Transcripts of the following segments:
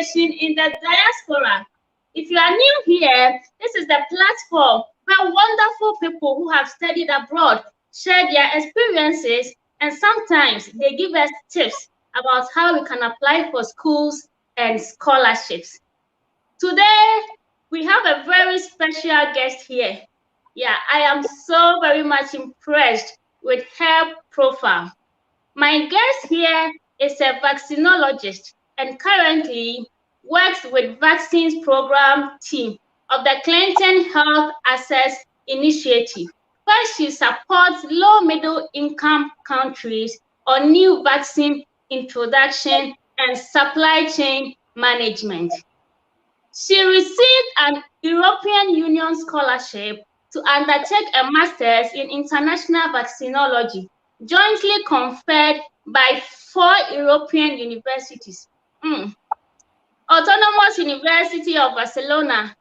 education in the diaspora. If you are new here, this is the platform where wonderful people who have studied abroad share their experiences, and sometimes they give us tips about how we can apply for schools and scholarships. Today, we have a very special guest here. Yeah, I am so very much impressed with her profile. My guest here is a vaccinologist and currently works with vaccines program team of the Clinton Health Access Initiative, where she supports low-middle income countries on new vaccine introduction and supply chain management. She received an European Union scholarship to undertake a master's in international vaccinology, jointly conferred by 4 European universities. Autonomous University of Barcelona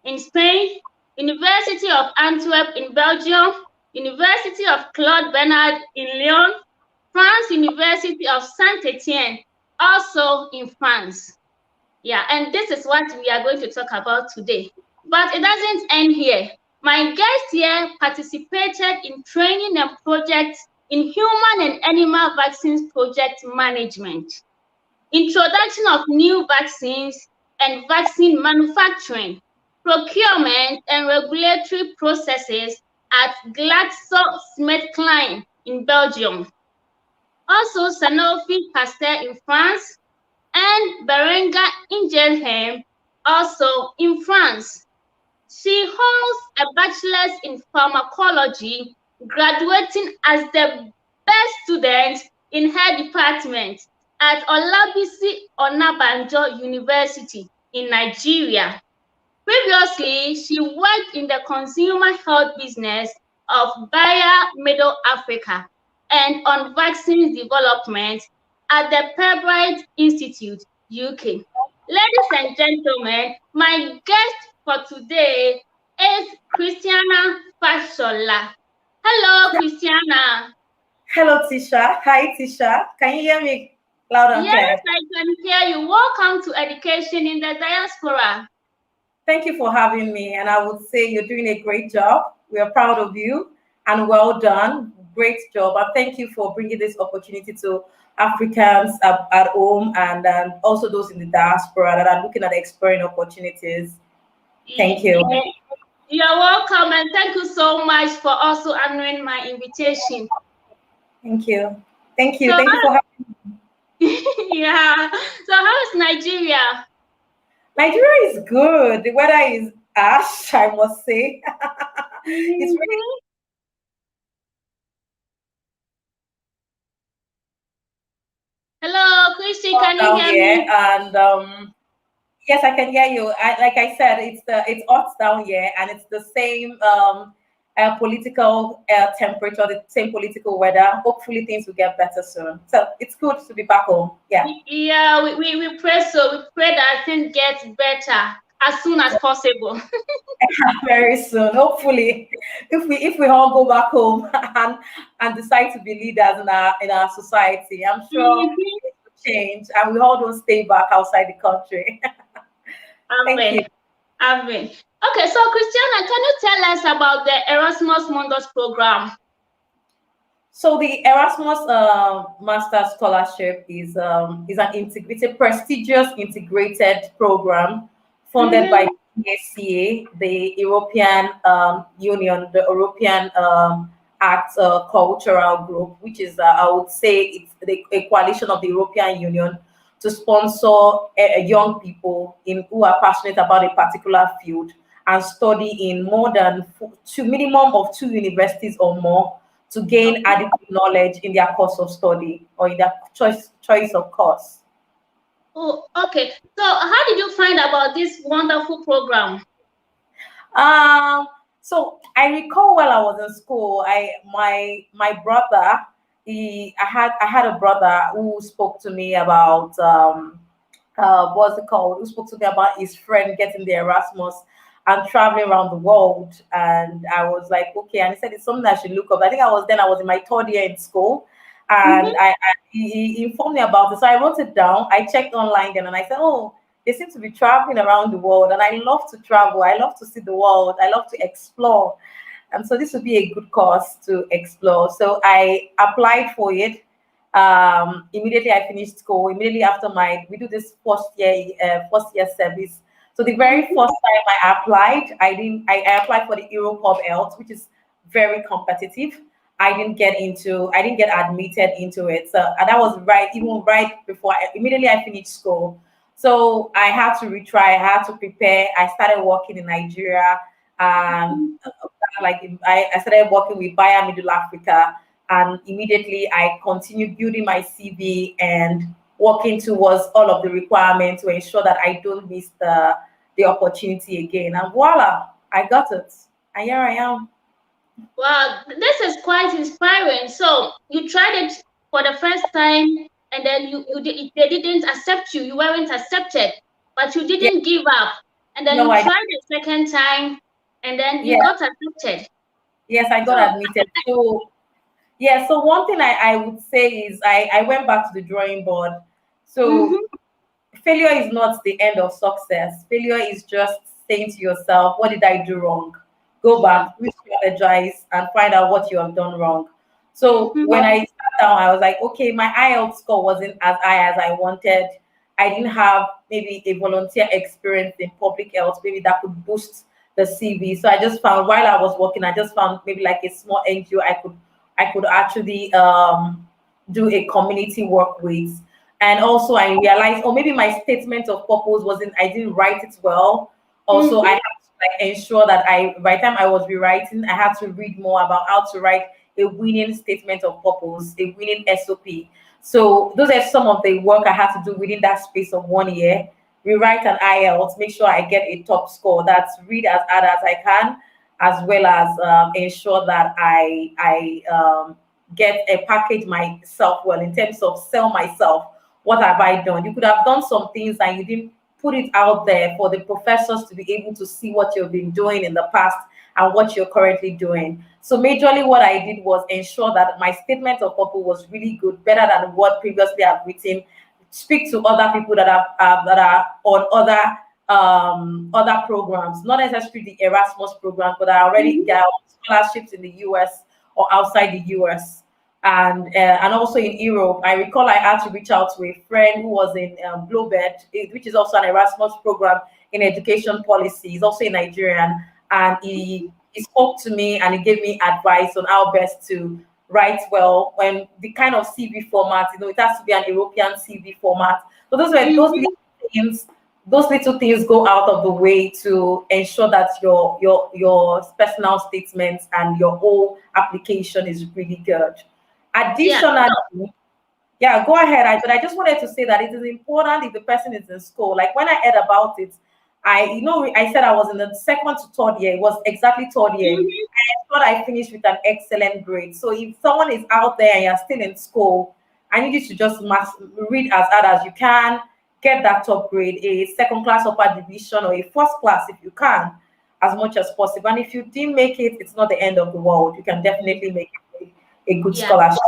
in Spain, University of Antwerp in Belgium, University of Claude Bernard in Lyon, France University of Saint-Étienne, also in France. Yeah, and this is what we are going to talk about today. But it doesn't end here. My guest here participated in training and projects in human and animal vaccines project management, introduction of new vaccines and vaccine manufacturing, procurement and regulatory processes at GlaxoSmithKline in Belgium. Also Sanofi Pasteur in France, and Berenga Ingelheim, also in France. She holds a bachelor's in pharmacology, graduating as the best student in her department at Olabisi Onabanjo University in Nigeria. Previously, she worked in the consumer health business of Bayer Middle Africa and on vaccines development at the Pembride Institute, UK. Ladies and gentlemen, my guest for today is Christiana Fashola. Hello, Christiana. Hello, Tisha. Hi, Tisha. Can you hear me loud and clear? Yes, I can hear you. Welcome to Education in the Diaspora. Thank you for having me. And I would say you're doing a great job. We are proud of you and well done. Great job. And thank you for bringing this opportunity to Africans at home and also those in the diaspora that are looking at exploring opportunities. Thank you. You're welcome, and thank you so much for also honoring my invitation. Thank you. Thank you. So thank you for having me. Yeah. So how is Nigeria? Nigeria is good. The weather is ash, I must say. It's really Hello, Christy, can you hear me? And yes, I can hear you. Like I said, it's hot down here, and it's the same political temperature, the same political weather. Hopefully, things will get better soon. So it's good to be back home. Yeah. Yeah, we pray so. We pray that things get better as soon as possible. Very soon, hopefully, if we all go back home and decide to be leaders in our society, I'm sure it will change, and we all don't stay back outside the country. Thank you. Amen. Okay, so Christiana, can you tell us about the Erasmus Mundus program? So the Erasmus Master Scholarship is it's a prestigious integrated program funded by ESCA, the European Union, the European Arts Cultural Group, which is, I would say, it's a coalition of the European Union to sponsor young people who are passionate about a particular field and study in more than minimum of 2 universities or more to gain adequate knowledge in their course of study or in their choice of course. Oh, okay. So how did you find about this wonderful program? So I recall while I was in school, my brother, I had a brother who spoke to me about what's it called? Who spoke to me about his friend getting the Erasmus and traveling around the world. And I was like, okay. And he said it's something I should look up. I think I was in my 3rd year in school. And he informed me about it. So I wrote it down. I checked online then and I said, oh, they seem to be traveling around the world, and I love to travel. I love to see the world. I love to explore. And so this would be a good course to explore. So I applied for it. Immediately I finished school. Immediately after we do this first year service. So the very first time I applied, I applied for the Europe Hub Health, which is very competitive. I didn't get admitted into it. So and that was even right before immediately I finished school. So I had to retry, I had to prepare. I started working in Nigeria, and I started working with Bayer Middle Africa, and immediately I continued building my CV and working towards all of the requirements to ensure that I don't miss the opportunity again. And voila, I got it. And here I am. Wow, this is quite inspiring. So you tried it for the first time, and then they didn't accept you. You weren't accepted, but you Yeah, didn't give up. And then no, you I tried the second time, and then you yeah, got accepted. yes, I got So, admitted. So yeah, so one thing I would say is I went back to the drawing board. So mhm, failure is not the end of success. Failure is just saying to yourself, what did I do wrong? Go yeah, back, re-strategize, and find out what you have done wrong. So when mhm, I sat down, I was like, okay, my IELTS score wasn't as high as I wanted. I didn't have maybe a volunteer experience in public health, maybe that could boost the CV. So I just found while I was working, I just found maybe like a small NGO I could actually do a community work with. And also I realized, or maybe my statement of purpose wasn't, I didn't write it well. Also, I mhm, had to like ensure that by the time I was rewriting, I had to read more about how to write a winning statement of purpose, a winning SOP. So those are some of the work I had to do within that space of 1 year. Rewrite an IELTS, make sure I get a top score. That's read as hard as I can, as well as ensure that I get a package myself well in terms of sell myself. What have I done? You could have done some things and you didn't put it out there for the professors to be able to see what you've been doing in the past and what you're currently doing. So majorly what I did was ensure that my statement of purpose was really good, better than what previously I've written. Speak to other people that are on other programs, not necessarily the Erasmus programs, but are already mhm, there are scholarships in the US or outside the US. And also in Europe, I recall I had to reach out to a friend who was in Bluebird, which is also an Erasmus program in education policy. He's also a Nigerian, and he spoke to me and he gave me advice on how best to write well when the kind of CV format. It has to be an European CV format. So those mhm. little things. Those little things go out of the way to ensure that your personal statements and your whole application is really good. Yeah. Additionally, yeah, go ahead. But I just wanted to say that it is important if the person is in school. Like when I heard about it, I said I was in the second to third year. It was exactly third year. Mhm. I thought I finished with an excellent grade. So if someone is out there and you're still in school, I need you to just read as hard as you can, get that top grade, a second class upper division or a first class if you can, as much as possible. And if you didn't make it, it's not the end of the world. You can definitely make a good Yeah. scholarship.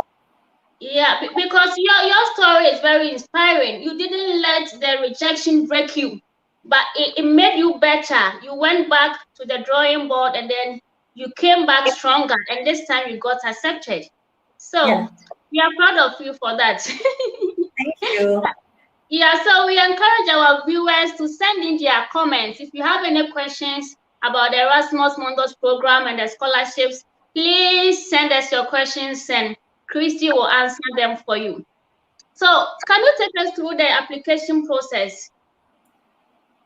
Yeah, because your story is very inspiring. You didn't let the rejection break you, but it made you better. You went back to the drawing board and then you came back stronger, and this time you got accepted. Yeah. So we are proud of you for that. Thank you. Yeah, so we encourage our viewers to send in their comments. If you have any questions about the Erasmus Mundus program and the scholarships, please send us your questions and Christy will answer them for you. So can you take us through the application process?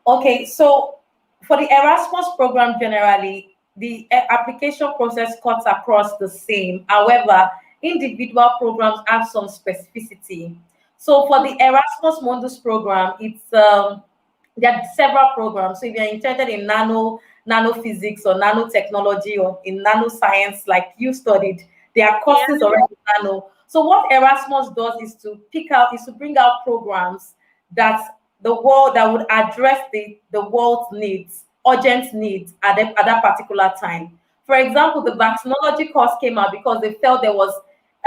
Okay, so for the Erasmus program generally, the application process cuts across the same. However, individual programs have some specificity. So for the Erasmus Mundus program, there are several programs. So if you're interested in nanophysics or nanotechnology or in nanoscience, like you studied, there are Yeah. courses already in nano. So what Erasmus does is to bring out programs that that would address the world's needs, urgent needs at that particular time. For example, the vaccinology course came out because they felt there was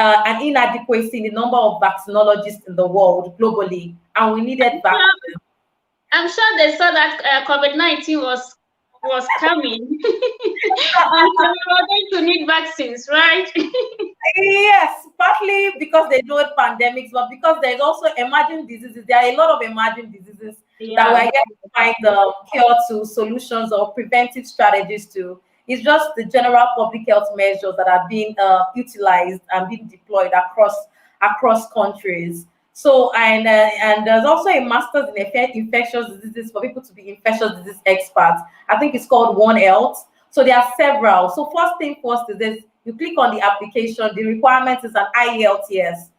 an inadequacy in the number of vaccinologists in the world globally, and we needed vaccines. I'm sure they saw that COVID-19 was coming, and so we were going to need vaccines, right? Yes, partly because they know pandemics, but because there's also emerging diseases. There are a lot of emerging diseases that we're Yeah. yet to find the cure to, solutions, or preventive strategies to. It's just the general public health measures that are being utilized and being deployed across countries. So, and there's also a master's in infectious diseases for people to be infectious disease experts. I think it's called One Health. So there are several. So first thing first is this: you click on the application. The requirement is an IELTS.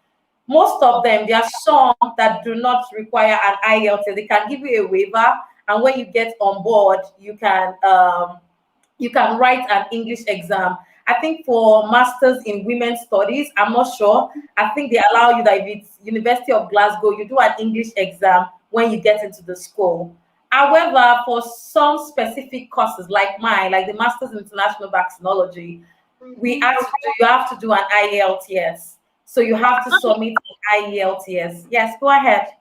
Most of them, there are some that do not require an IELTS. They can give you a waiver, and when you get on board, you can write an English exam. I think for masters in women's studies, I'm not sure. I think they allow you that if it's University of Glasgow, you do an English exam when you get into the school. However, for some specific courses like mine, like the Masters in International Vaccinology, we Mhm. ask you have to do an IELTS. So you have to Okay. submit an IELTS. Yes, go ahead.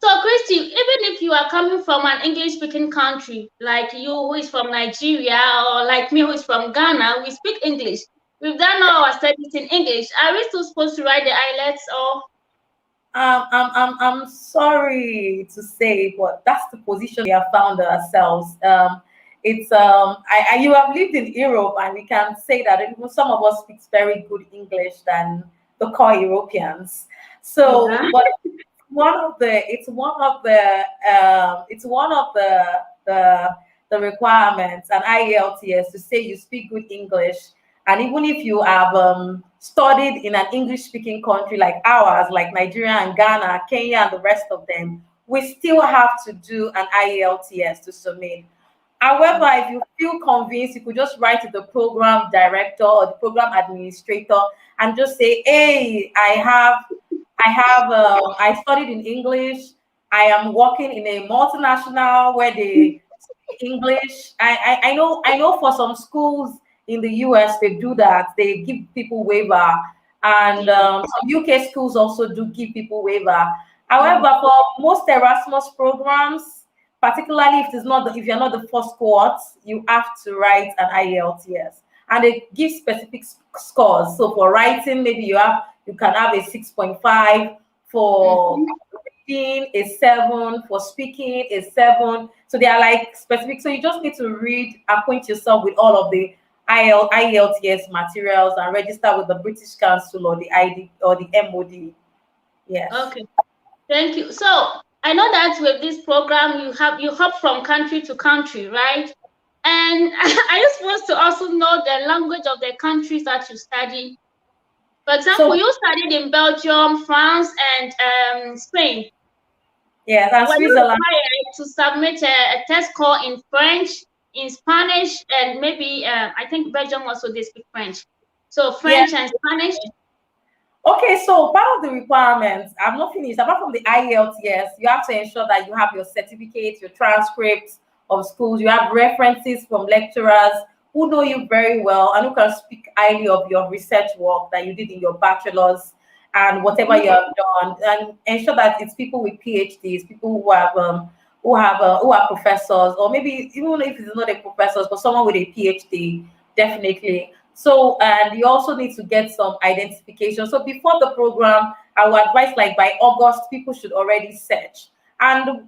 So, Christy, even if you are coming from an English-speaking country, like you who is from Nigeria, or like me who is from Ghana, we speak English. We've done all our studies in English. Are we still supposed to write the IELTS or? I'm sorry to say, but that's the position we have found ourselves. It's you have lived in Europe, and we can say that even some of us speak very good English than the core Europeans. So, Yeah. but it's one of the requirements, and IELTS, to say you speak good English. And even if you have studied in an English speaking country like ours, like Nigeria and Ghana, Kenya, and the rest of them, we still have to do an IELTS to submit. However, if you feel convinced, you could just write to the program director or the program administrator and just say, "Hey, I studied in English. I am working in a multinational where they speak English. I know for some schools in the US they do that. They give people waiver, and Yeah. some UK schools also do give people waiver. Mm. However, for most Erasmus programs, particularly if you're not the first cohort, you have to write an IELTS, and they give specific scores. So for writing, maybe you can have a 6.5, for Mhm. reading a 7, for speaking a 7. So they are like specific. So you just need to read, acquaint yourself with all of the IELTS materials, and register with the British Council or the ID or the MOD. Yes. Okay. Thank you. So I know that with this program you hop from country to country, right? And are you supposed to also know the language of the countries that you study? For example, So you studied in Belgium, France, and Spain. yes, and Were you Switzerland. required to submit a test score in French, in Spanish, and maybe I think Belgium also they speak French. So Yeah. French and Spanish. Okay, so part of the requirements, I'm not finished. Apart from the IELTS, you have to ensure that you have your certificates, your transcripts of schools, you have references from lecturers who know you very well and who can speak highly of your research work that you did in your bachelor's and whatever Mhm. you have done, and ensure that it's people with PhDs, people who are professors, or maybe even if it's not a professor, but someone with a PhD, definitely. So, and you also need to get some identification. So before the program, I would advise, like by August, people should already search. And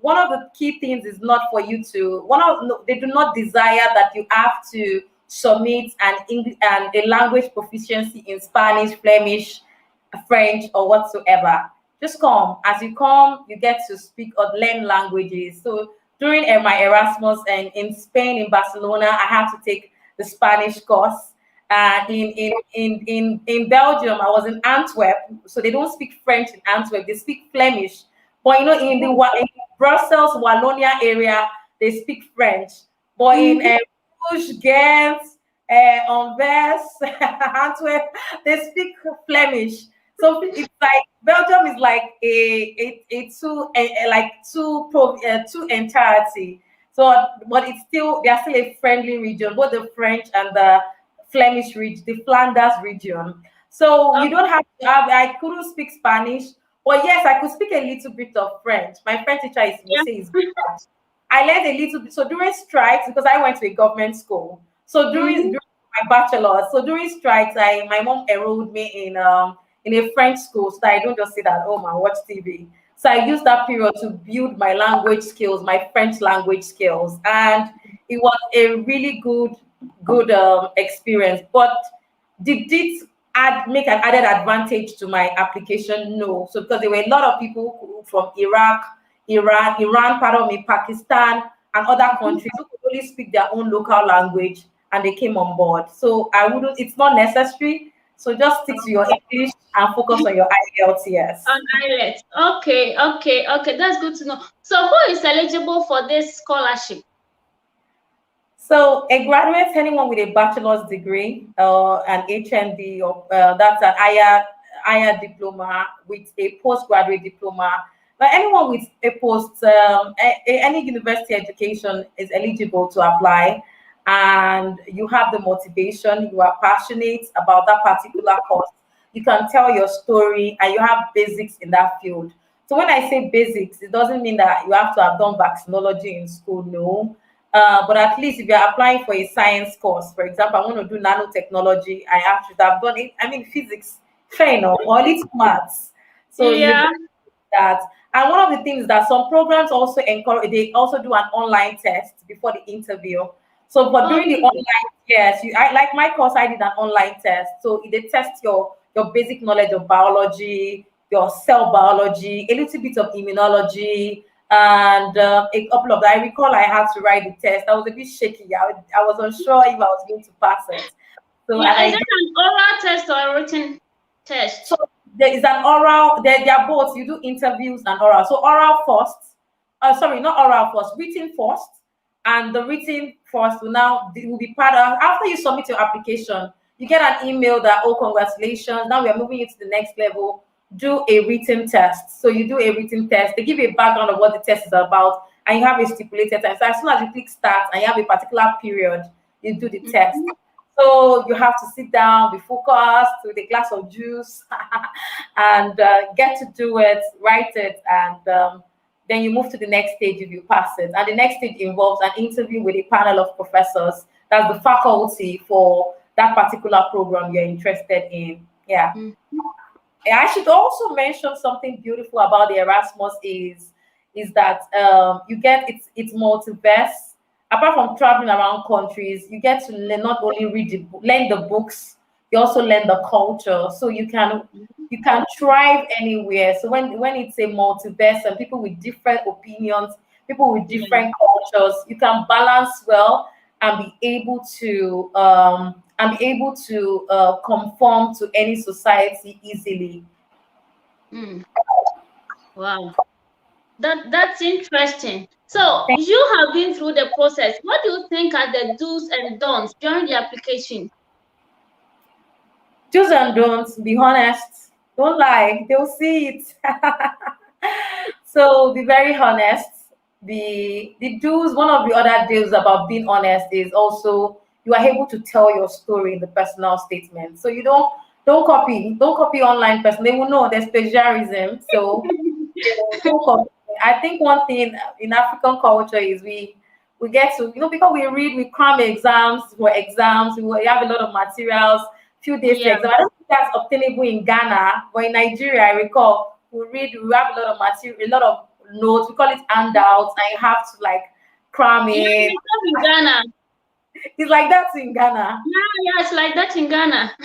one of the key things is not for you to one of no, they do not desire that you have to submit an English and a language proficiency in Spanish, Flemish, French, or whatsoever. Just come. As you come, you get to speak or learn languages. So during my Erasmus and in Spain, in Barcelona, I had to take the Spanish course. In Belgium, I was in Antwerp, so they don't speak French in Antwerp; they speak Flemish. But in Brussels, Wallonia area, they speak French. But in Mhm. Bruges, Ghent, Anvers, Antwerp, they speak Flemish. So it's like Belgium is like a two like two entirety. So, but it's still they are still a friendly region, both the French and the Flemish region, the Flanders region. So you Okay. don't have to have. I couldn't speak Spanish, But yes, I could speak a little bit of French. My French teacher will say is bad. I learned a little bit. So during strikes, because I went to a government school. So during my bachelor's, so during strikes, my mom enrolled me in a French school so that I don't just sit at home and watch TV. So I used that period to build my language skills, my French language skills, and it was a really good experience. But did it make an added advantage to my application? No. So because there were a lot of people from Iraq, Iran, pardon me, Pakistan, and other countries who could only speak their own local language, and they came on board. So I wouldn't. It's not necessary. So just stick to your English and focus on your IELTS. On IELTS. Okay, okay, okay. That's good to know. So who is eligible for this scholarship? So a graduate, anyone with a bachelor's degree, an HND, or that's an higher diploma with a postgraduate diploma, but anyone with a any university education is eligible to apply, and you have the motivation, you are passionate about that particular course, you can tell your story, and you have basics in that field. So when I say basics, it doesn't mean that you have to have done vaccinology in school, no. But at least if you're applying for a science course, for example, I want to do nanotechnology, I have to have done it. I mean, physics, fair enough, or at least maths. So you Yeah. that. And one of the things that some programs also encourage, they also do an online test before the interview. So, but during the online, yes, like my course, I did an online test. So they test your basic knowledge of biology, your cell biology, a little bit of immunology, and a couple of. I recall I had to write the test. I was a bit shaky. I was unsure if I was going to pass it. So, and Yeah. I Is it did. an oral test or a written test? So there is an oral, they are both. You do interviews and oral. So oral first, sorry, not oral first, written first. And the written first will be part of, after you submit your application, you get an email that, oh, congratulations, now we are moving you to the next level. Do a written test. So you do a written test. They give you a background of what the test is about, and you have a stipulated time. So as soon as you click start and you have a particular period, you do the test. So you have to sit down, be focused with a glass of juice, and get to do it, write it, and then you move to the next stage if you pass it. And the next stage involves an interview with a panel of professors. That's the faculty for that particular program you're interested in. Yeah. I should also mention something beautiful about the Erasmus is that you get it's multiverse. Apart from traveling around countries, you get to learn, not only learn the books, you also learn the culture. So you can thrive anywhere. So when it's a multiverse and people with different opinions, people with different cultures, you can balance well and be able to conform to any society easily. Wow. That's interesting. So you have been through the process. What do you think are the do's and don'ts during the application? Do's and don'ts, be honest. Don't lie. They'll see it. So be very honest. The do's, one of the other deals about being honest is also you are able to tell your story in the personal statement. So you don't copy online person. They will know there's plagiarism. So don't copy. I think one thing in African culture is we get to, because we read, we cram exams, we have a lot of materials, few days to Yeah. exam. I don't think that's obtainable in Ghana, but in Nigeria, I recall we have a lot of material, a lot of notes, we call it handouts, and you have to like cram Yeah, it. it's not in Ghana. It's like that in Ghana. Yeah, it's like that in Ghana.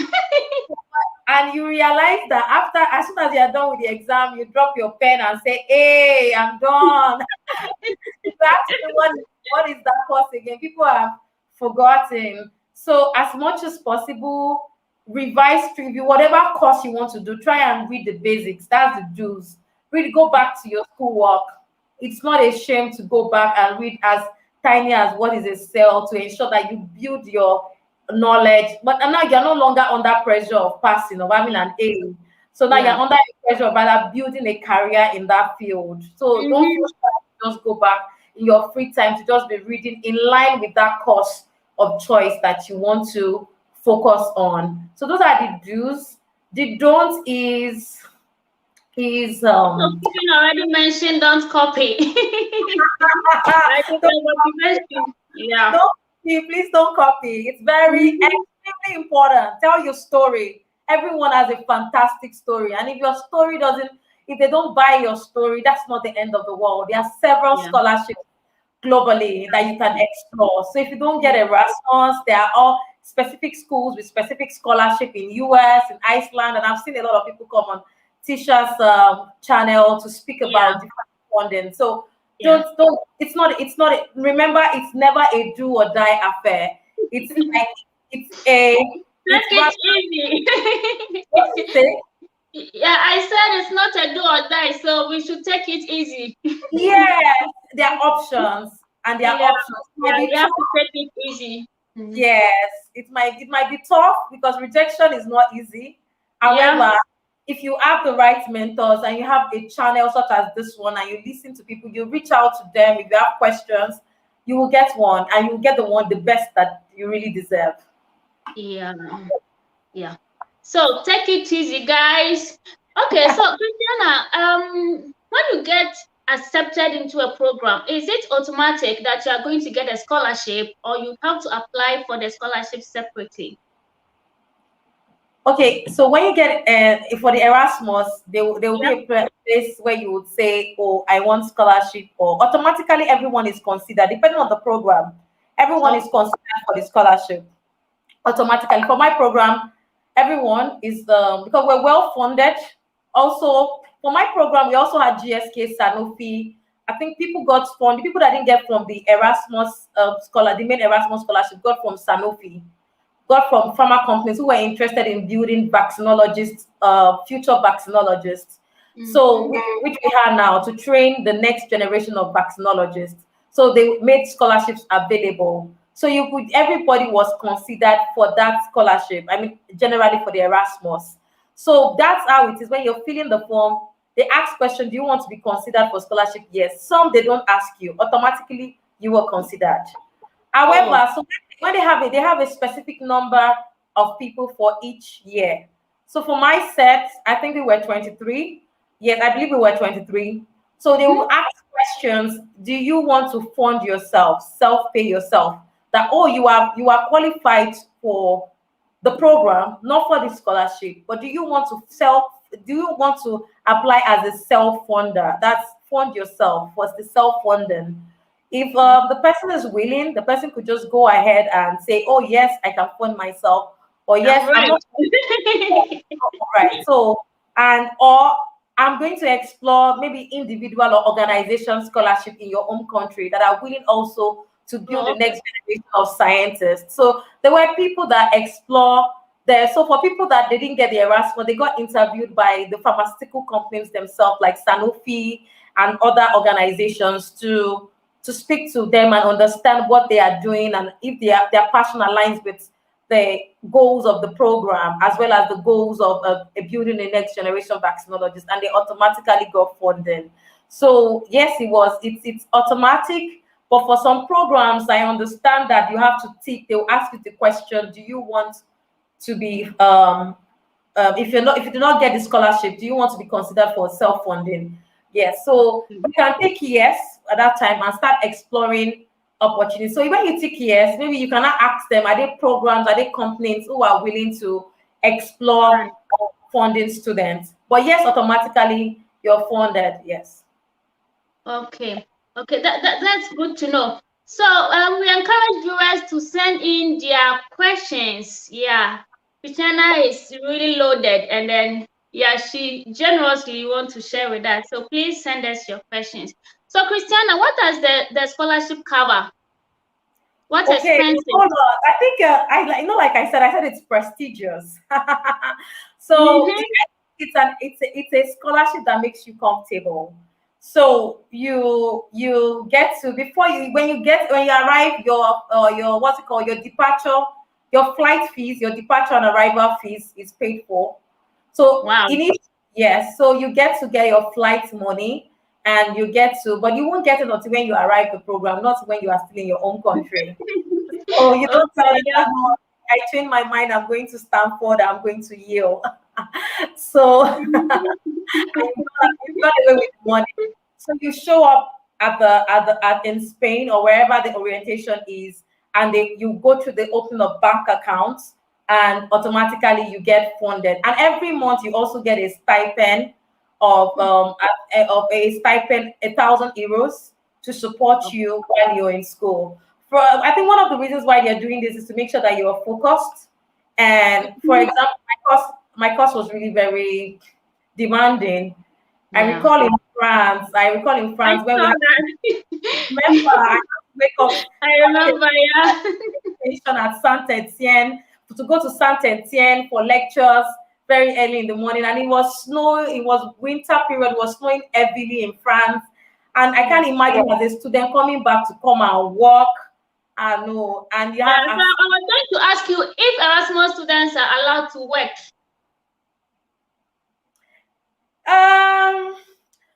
And you realize that as soon as you're done with the exam, you drop your pen and say, hey, I'm done. That's what is that course again? People have forgotten. So as much as possible, revise, preview, whatever course you want to do, try and read the basics. That's the do's. Really go back to your schoolwork. It's not a shame to go back and read as tiny as what is a cell to ensure that you build your knowledge. But now you're no longer under pressure of passing, of having an A. So now you're under pressure of either building a career in that field. So don't feel shy to just go back in your free time to just be reading in line with that course of choice that you want to focus on. So those are the do's. The don't is He's So Stephen already mentioned don't copy. I think that's what you mentioned. Yeah. don't please don't copy. It's very extremely important. Tell your story. Everyone has a fantastic story, and if your story doesn't, if they don't buy your story, that's not the end of the world. There are several Yeah. scholarships globally that you can explore. So if you don't get Erasmus, there are all specific schools with specific scholarship in US, in Iceland, and I've seen a lot of people come on Tisha's channel to speak Yeah. about different funding. So Yeah. don't it's not remember, it's never a do or die affair. It's like it's Take rather it easy. what you say. Yeah, I said it's not a do or die, so we should take it easy. Yes, there are options, and there are Yeah, options. yeah, Maybe we have to take it easy. yes, it might be tough because rejection is not easy. Yeah, However, if you have the right mentors and you have a channel such as this one and you listen to people, you reach out to them if you have questions, you will get one, and you will get the best that you really deserve. yeah, yeah. So take it easy, guys. Okay, so Christiana, when you get accepted into a program, is it automatic that you are going to get a scholarship, or you have to apply for the scholarship separately? Okay, so when you get for the Erasmus, there will be Yeah. a place where you would say, "Oh, I want scholarship," or automatically everyone is considered, depending on the program. Everyone is Oh, considered for the scholarship automatically. For my program, everyone is because we're well funded. Also, for my program, we also had GSK, Sanofi. I think people got funded. People that didn't get from the Erasmus the main Erasmus scholarship, got from Sanofi, got from pharma companies who were interested in building vaccinologists, future vaccinologists. So, which we have now to train the next generation of vaccinologists. So they made scholarships available. So everybody was considered for that scholarship. I mean, generally for the Erasmus. So that's how it is. When you're filling the form, they ask question, do you want to be considered for scholarship? Yes. Some they don't ask you. Automatically you were considered. oh, However, so when they have a specific number of people for each year. So for my set, I think we were 23. Yes, I believe we were 23. So they will ask questions. Do you want to fund yourself, self-pay yourself? That oh, you are qualified for the program, not for the scholarship, but do you want to apply as a self-funder? That's fund yourself, was the self-funding. If the person is willing, the person could just go ahead and say, "Oh yes, I can fund myself," or I'm "Yes, I'm not right. right." So or I'm going to explore maybe individual or organization scholarship in your home country that are willing also to build the Oh, next generation of scientists. So there were people that explore there. So for people that they didn't get the Erasmus, they got interviewed by the pharmaceutical companies themselves, like Sanofi and other organizations, to speak to them and understand what they are doing and if their passion aligns with the goals of the program as well as the goals of building the next generation vaccinologists, and they automatically got funding. So yes, it's automatic, but for some programs I understand that you have to tick. They'll ask you the question, do you want to be if you do not get the scholarship, do you want to be considered for self-funding? Yes. So you can take yes at that time and start exploring opportunities. So when you take yes, maybe you cannot ask them, are there programs, are there companies who are willing to explore right. funding students? But yes, automatically you're funded. Yes. Okay. Okay. That's good to know. So we encourage viewers to send in their questions. Yeah. Christiana is really loaded, and then yeah, she generously want to share with us. So please send us your questions. So Christiana, what does the scholarship cover? What Okay, expenses? hold on. I think like I said it's prestigious. So Mm-hmm. it's a scholarship that makes you comfortable. So you get to before you when you arrive your what's it called, your departure, your flight fees, your departure and arrival fees is paid for. So Wow. yes, so you get to get your flight money, and but you won't get it until when you arrive the program, not when you are still in your own country. Oh, you don't tell Okay. them that, "No, I changed my mind. I'm going to Stanford. I'm going to Yale." So you've got away with money. So you show up at in Spain or wherever the orientation is, and you go through the opening of bank accounts, and automatically you get funded. And every month you also get a stipend of a stipend, €1,000 to support you while you're in school. I think one of the reasons why they're doing this is to make sure that you're focused. And for example, my course was really very demanding. I recall in France when we had remember I had to wake up I remember, yeah. station at Saint Etienne to go to Saint Etienne for lectures very early in the morning, and it was snowing. It was winter period. It was snowing heavily in France, and I can't imagine as a student coming back to come and work. I know, and you have. So I was going to ask you if Erasmus students are allowed to work.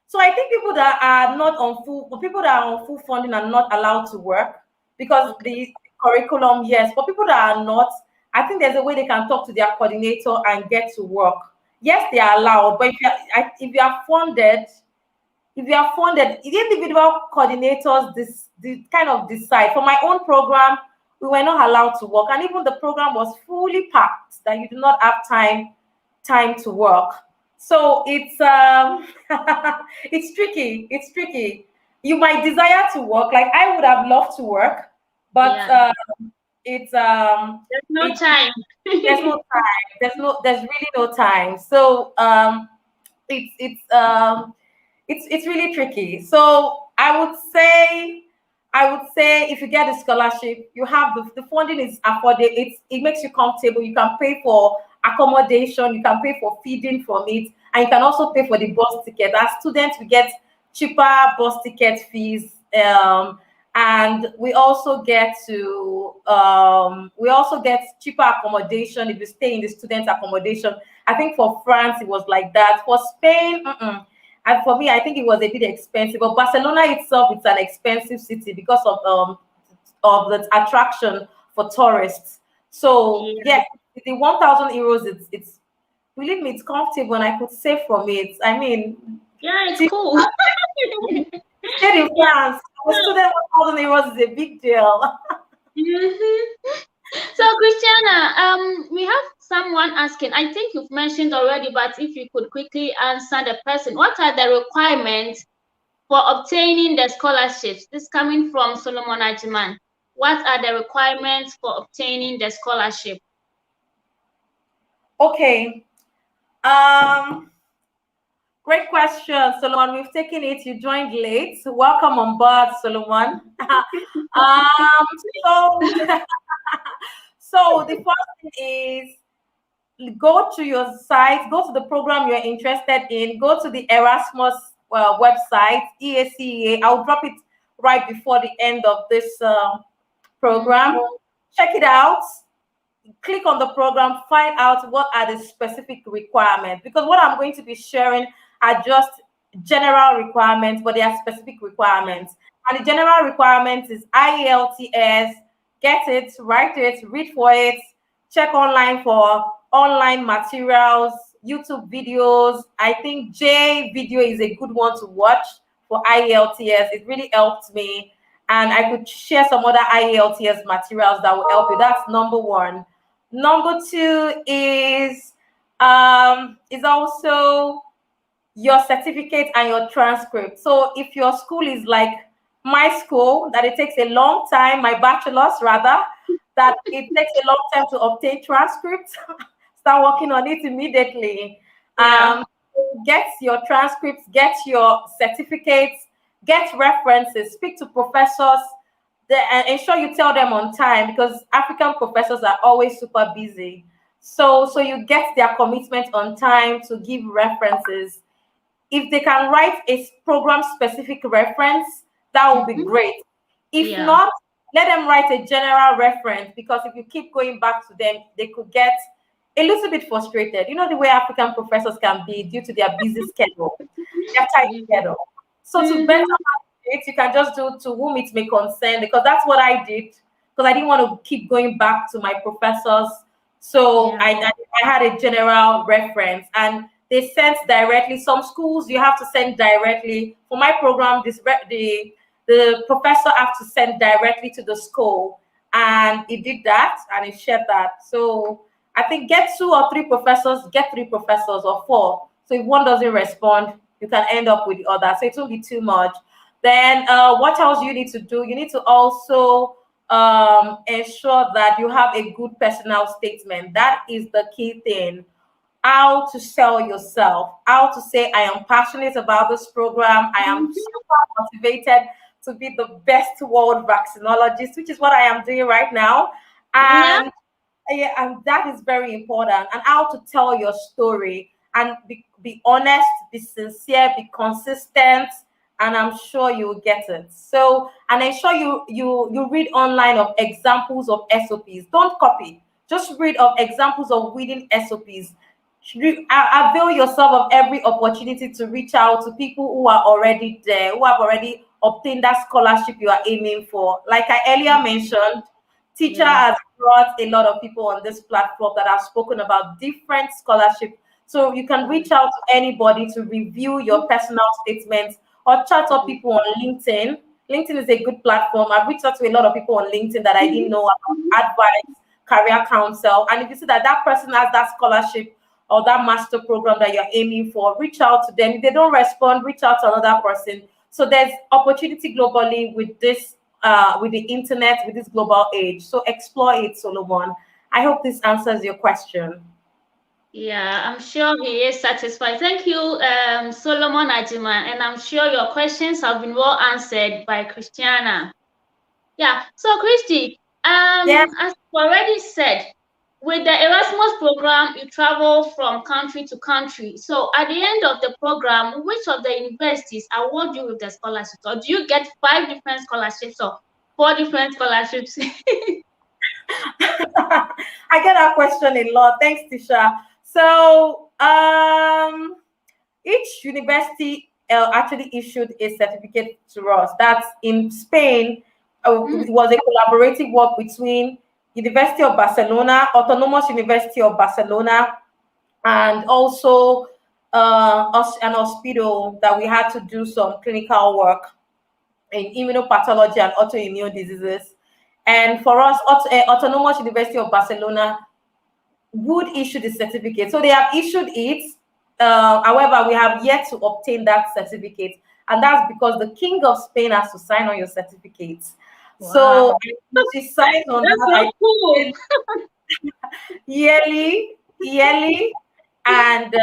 So I think people that are on full funding are not allowed to work because the curriculum, yes. But people that are not, I think there's a way they can talk to their coordinator and get to work. Yes, they are allowed, but if you are funded, the individual coordinators kind of decide. For my own program, we were not allowed to work, and even the program was fully packed that you do not have time to work. So it's it's tricky. It's tricky. You might desire to work, like I would have loved to work, but it's there's no time. There's no time. There's really no time. So it's really tricky. So I would say if you get a scholarship, you have the funding is affordable. It makes you comfortable. You can pay for accommodation, you can pay for feeding from it, and you can also pay for the bus ticket. As students, we get cheaper bus ticket fees, and we also get cheaper accommodation if you stay in the student accommodation. I think for France it was like that. For Spain, and for me, I think it was a bit expensive. But Barcelona itself, it's an expensive city because of the attraction for tourists. So yeah, the €1,000, it's believe me, it's comfortable, and I could save from it. I mean, yeah, it's cool. Stayed in France, a student €1,000 is a big deal. So Christiana, we have someone asking. I think you've mentioned already, but if you could quickly answer the person, what are the requirements for obtaining the scholarships? This is coming from Solomon Ajiman. What are the requirements for obtaining the scholarship? Okay. Great question, Solomon. We've taken it. You joined late. So welcome on board, Solomon. So the first thing is go to your site, go to the program you're interested in, go to the Erasmus website, EACEA. I'll drop it right before the end of this program. Check it out. Click on the program, find out what are the specific requirements, because what I'm going to be sharing are just general requirements, but they are specific requirements. And the general requirements is IELTS, get it, write it, read for it, check online for online materials, YouTube videos. I think J video is a good one to watch for IELTS. It really helped me. And I could share some other IELTS materials that will help you. That's number one. Number two is also your certificate and your transcript. So if your school is like my school, that it takes a long time, my bachelor's rather, that it takes a long time to obtain transcripts, start working on it immediately. Get your transcripts, get your certificates, get references, speak to professors, and ensure you tell them on time, because African professors are always super busy. So you get their commitment on time to give references. If they can write a program-specific reference, that would be great. If not, let them write a general reference, because if you keep going back to them, they could get a little bit frustrated. You know the way African professors can be due to their busy schedule, their tight schedule. So to better it, you can just do to whom it may concern, because that's what I did, because I didn't want to keep going back to my professors. So I had a general reference, and they sent directly. Some schools you have to send directly. For my program, the professor have to send directly to the school, and he did that and he shared that. So I think get two or three professors, get three professors or four. So if one doesn't respond, you can end up with the other. So it won't be too much. Then what else you need to do? You need to also ensure that you have a good personal statement. That is the key thing. How to sell yourself, how to say, I am passionate about this program. I am super motivated to be the best world vaccinologist, which is what I am doing right now. Yeah. And yeah, and that is very important. And how to tell your story and be honest, be sincere, be consistent, and I'm sure you will get it. So, and ensure you read online of examples of SOPs. Don't copy. Just read of examples of reading SOPs. Avail yourself of every opportunity to reach out to people who are already there, who have already obtained that scholarship you are aiming for. Like I earlier mentioned, teacher Yeah. has brought a lot of people on this platform that have spoken about different scholarships. So you can reach out to anybody to review your personal statements or chat up people on LinkedIn. LinkedIn is a good platform. I've reached out to a lot of people on LinkedIn that I didn't know about, advice, career counsel. And if you see that that person has that scholarship or that master program that you're aiming for, reach out to them. If they don't respond, reach out to another person. So there's opportunity globally with this, with the internet, with this global age. So explore it, Solomon. I hope this answers your question. Yeah, I'm sure he is satisfied. Thank you, Solomon Ajiman, and I'm sure your questions have been well answered by Christiana. Yeah, so Christy, Yeah. as you already said, with the Erasmus program, you travel from country to country. So at the end of the program, which of the universities award you with the scholarships? Or do you get 5 different scholarships or 4 different scholarships? I get that question a lot. Thanks, Tisha. So, each university actually issued a certificate to us. That's in Spain. Mm, It was a collaborative work between University of Barcelona, Autonomous University of Barcelona, and also an hospital that we had to do some clinical work in immunopathology and autoimmune diseases. And for us, Autonomous University of Barcelona would issue the certificate. So they have issued it. However, we have yet to obtain that certificate. And that's because the King of Spain has to sign on your certificate. So wow, she signed on that's that. so I cool. think yearly, and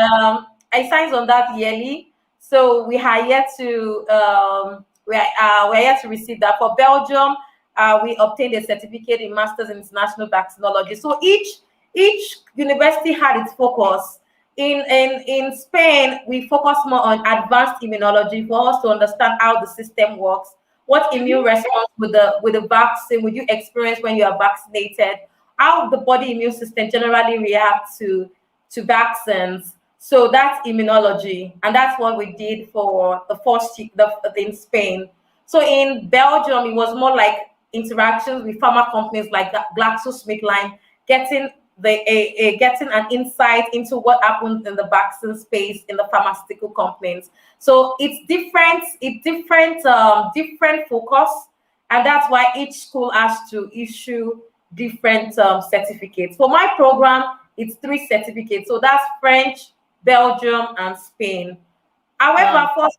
I signed on that yearly. So we are yet to we are yet to receive that. For Belgium, we obtained a certificate in Masters in International Vaccinology. So each university had its focus. In Spain, we focus more on advanced immunology for us to understand how the system works, what immune Mhm. response with the vaccine would you experience when you are vaccinated, how the body immune system generally reacts to vaccines. So that's immunology, and that's what we did for the first in Spain. So in Belgium, it was more like interactions with pharma companies like GlaxoSmithKline, getting getting an insight into what happens in the vaccine space in the pharmaceutical companies. So different focus, and that's why each school has to issue different certificates. For my program, it's 3 certificates. So that's French, Belgium, and Spain. Wow.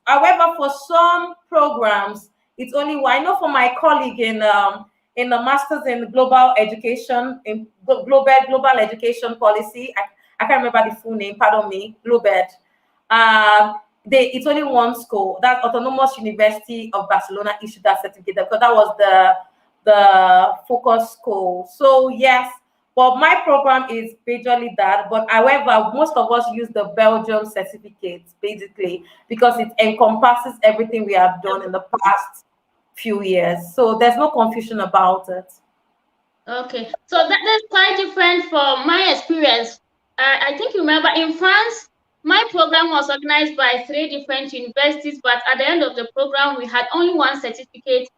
However, for some programs, it's only one. I know for my colleague in the masters in global education in global education policy. I can't remember the full name. Pardon me, Globed. It's only one school. That Autonomous University of Barcelona issued that certificate because that was the focus school. So yes, but my program is majorly that. But however, most of us use the Belgium certificate basically because it encompasses everything we have done in the past few years. So there's no confusion about it. Okay, so that's quite different from my experience. I think you remember in France, my program was organized by 3 different universities, but at the end of the program, we had only one certificate,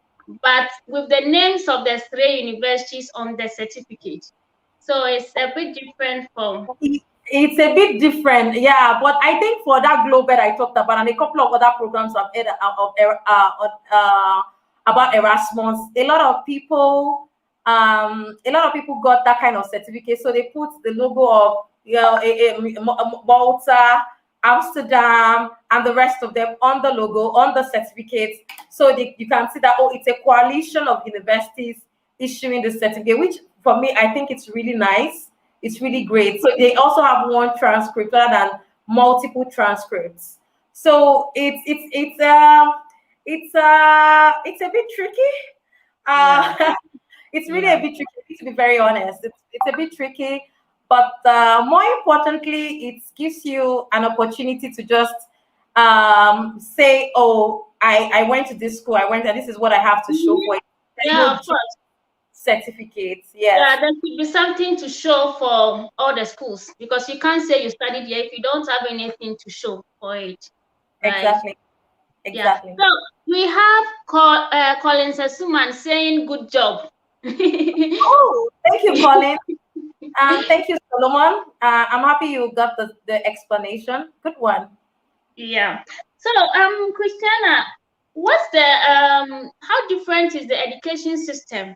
but with the names of the 3 universities on the certificate. So it's a bit different from. It's a bit different, yeah. But I think for that global I talked about and a couple of other programs I've heard about Erasmus, a lot of people got that kind of certificate. So they put the logo of Malta, Amsterdam, and the rest of them on the logo, on the certificates. So you can see that, oh, it's a coalition of universities issuing the certificate, which for me, I think it's really nice. It's really great. So they also have one transcript rather than multiple transcripts. So it's a bit tricky. Yeah. It's really a Yeah. bit tricky, to be very honest. It's a bit tricky, but more importantly, it gives you an opportunity to just say, oh, I went to this school, I went, and this is what I have to show Mhm. for it. Yeah, of course. Certificates, yes, Yeah, there should be something to show for all the schools because you can't say you studied here if you don't have anything to show for it, right? exactly, Yeah. exactly. So we have Colin Sasuman saying good job. Oh, thank you, Colin. Thank you, Solomon. I'm happy you got the explanation. Good one. Yeah. So Christiana, what's the how different is the education system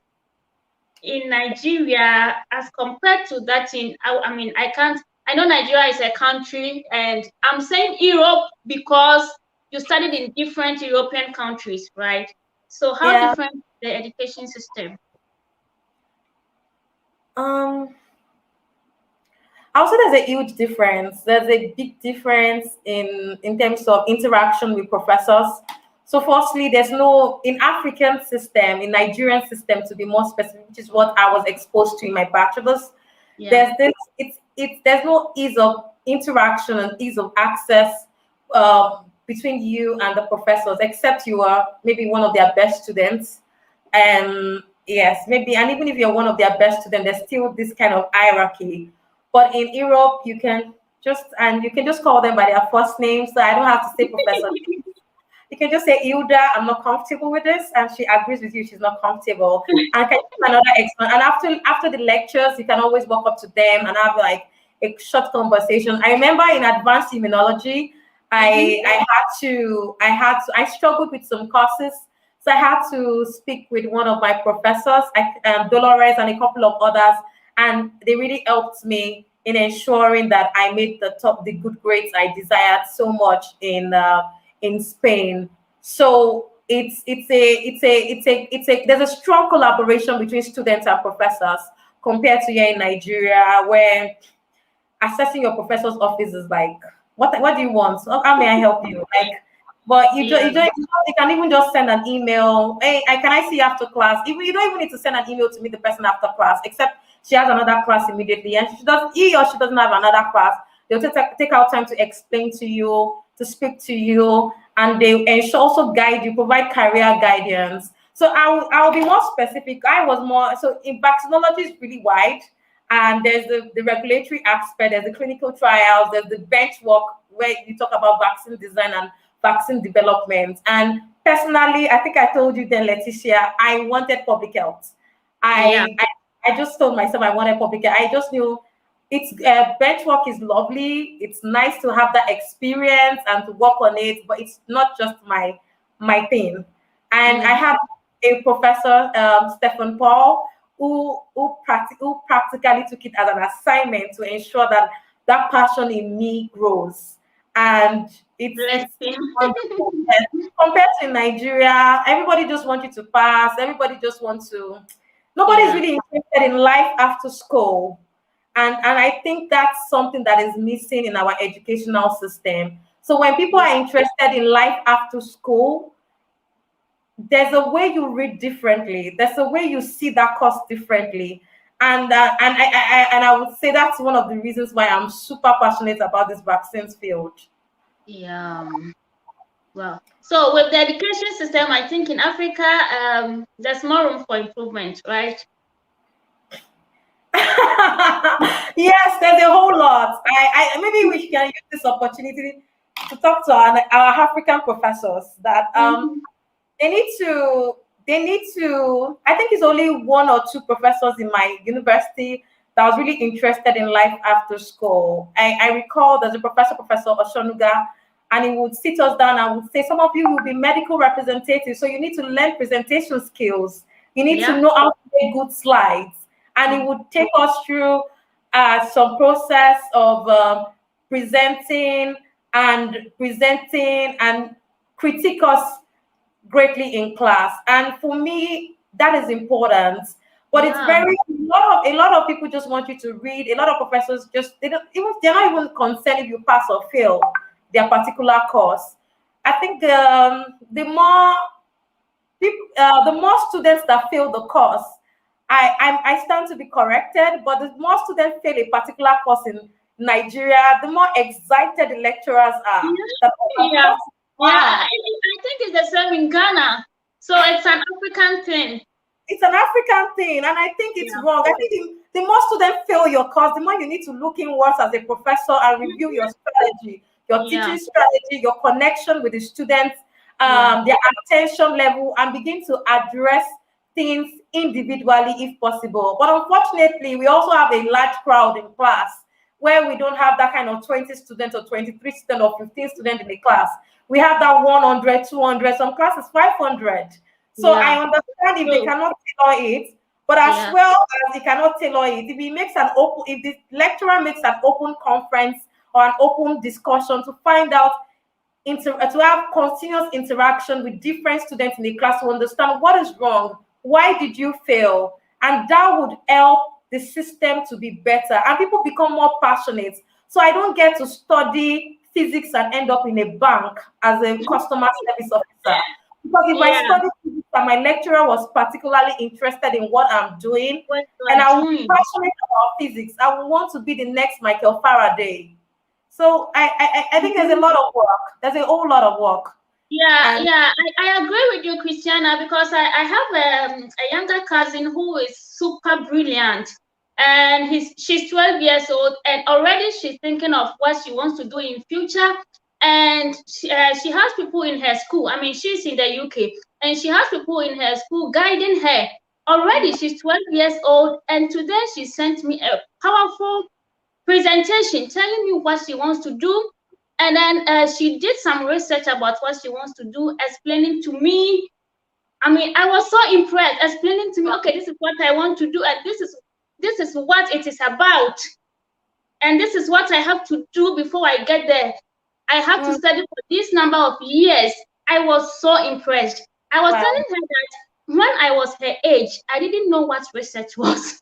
in Nigeria as compared to that in I mean I know Nigeria is a country and I'm saying Europe because you studied in different European countries, right? So how Yeah. different is the education system? Um, I would say there's a huge difference. There's a big difference in terms of interaction with professors. So, firstly, there's no in African system, in Nigerian system, to be more specific, which is what I was exposed to in my bachelor's. Yeah. There's this. It's there's no ease of interaction and ease of access between you and the professors, except you are maybe one of their best students. Yes, maybe, and even if you're one of their best students, there's still this kind of hierarchy. But in Europe, you can just call them by their first name. So I don't have to say Professor. You can just say, Hilda, I'm not comfortable with this, and she agrees with you. She's not comfortable, and can give another explanation. And after the lectures, you can always walk up to them and have like a short conversation. I remember in advanced immunology, Mm-hmm. I struggled with some courses, so I had to speak with one of my professors, Dolores, and a couple of others, and they really helped me in ensuring that I made the good grades I desired so much in Spain. So there's a strong collaboration between students and professors compared to here in Nigeria, where accessing your professor's office is like, what do you want? How may I help you? Like, but Yeah. you can even just send an email. Hey, can I see you after class? Even you don't even need to send an email to meet the person after class, except she has another class immediately, and he or she doesn't have another class. They'll take out time to explain to you, to speak to you, and they also guide you, provide career guidance. So I'll be more specific. I was more so in vaccinology is really wide, and there's the regulatory aspect, there's the clinical trials, there's the bench work where you talk about vaccine design and vaccine development. And personally, I think I told you then, Leticia, I wanted public health. Yeah. I just told myself I wanted public health. I just knew it's bench work is lovely. It's nice to have that experience and to work on it, but it's not just my thing. And I Mm-hmm. had a professor, Stephen Paul, who practically took it as an assignment to ensure that that passion in me grows. And Bless it's him. wonderful. And compared to Nigeria, everybody just wants you to pass. Everybody just wants to. Nobody's Yeah. really interested in life after school, and I think that's something that is missing in our educational system. So when people are interested in life after school, there's a way you read differently. There's a way you see that course differently, and I would say that's one of the reasons why I'm super passionate about this vaccines field. Yeah. Well, so with the education system, I think in Africa, there's more room for improvement, right? Yes, there's a whole lot. I maybe we can use this opportunity to talk to our African professors that Mm-hmm. they need to I think it's only one or two professors in my university that was really interested in life after school. I recall there's a Professor Oshonuga, and he would sit us down and would say, some of you will be medical representatives, so you need to learn presentation skills. You need to know how to make good slides. And he would take us through some process of presenting and critique us greatly in class. And for me, that is important. But it's very a lot of people just want you to read. A lot of professors just they're not even concerned if you pass or fail their particular course. I think the more students that fail the course, I stand to be corrected. But the more students fail a particular course in Nigeria, the more excited the lecturers are. I think it's the same in Ghana. So it's an African thing. It's an African thing, and I think it's wrong. I think the more students fail your course, the more you need to look inwards as a professor and review your strategy, your teaching strategy, your connection with the students, their attention level, and begin to address things individually if possible. But unfortunately, we also have a large crowd in class where we don't have that kind of 20 students or 23 students or 15 students in a class. We have that 100, 200, some classes 500. So I understand if they cannot tailor it, but as well as he cannot tailor it, if the lecturer makes an open conference or an open discussion to find out, to have continuous interaction with different students in the class to understand what is wrong, why did you fail, and that would help the system to be better and people become more passionate. So I don't get to study physics and end up in a bank as a customer service officer. Because if I studied physics and my lecturer was particularly interested in what I'm doing, and I was passionate about physics, I would want to be the next Michael Faraday. So I think there's a lot of work. There's a whole lot of work. I agree with you, Christiana, because I have a younger cousin who is super brilliant, and she's 12 years old, and already she's thinking of what she wants to do in future. And she has people in her school. I mean, she's in the UK, and she has people in her school guiding her. Already, she's 12 years old, and today she sent me a powerful presentation telling me what she wants to do. And then she did some research about what she wants to do, explaining to me. I mean, I was so impressed, explaining to me, okay, this is what I want to do, and this is what it is about, and this is what I have to do before I get there. I have to study for this number of years. I was so impressed. I was telling her that when I was her age, I didn't know what research was.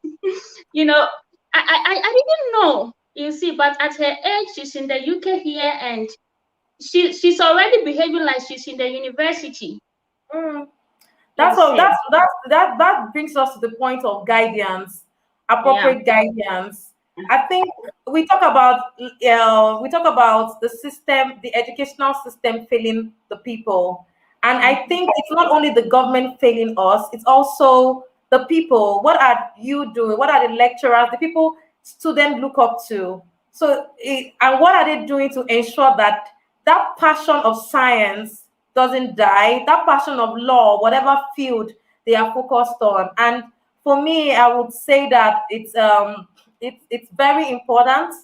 You know, I didn't know, you see, but at her age, she's in the UK here, and she's already behaving like she's in the university. That brings us to the point of guidance, appropriate guidance. I think we talk about the system, the educational system failing the people, and I think it's not only the government failing us; it's also the people. What are you doing? What are the lecturers, the people students look up to? So, and what are they doing to ensure that that passion of science doesn't die? That passion of law, whatever field they are focused on, and for me, I would say that it's very important.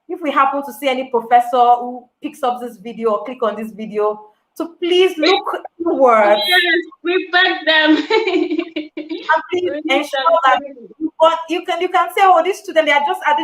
If we happen to see any professor who picks up this video or click on this video, to please look inwards. Yes, we beg them. And please ensure that you can say, oh, this student, they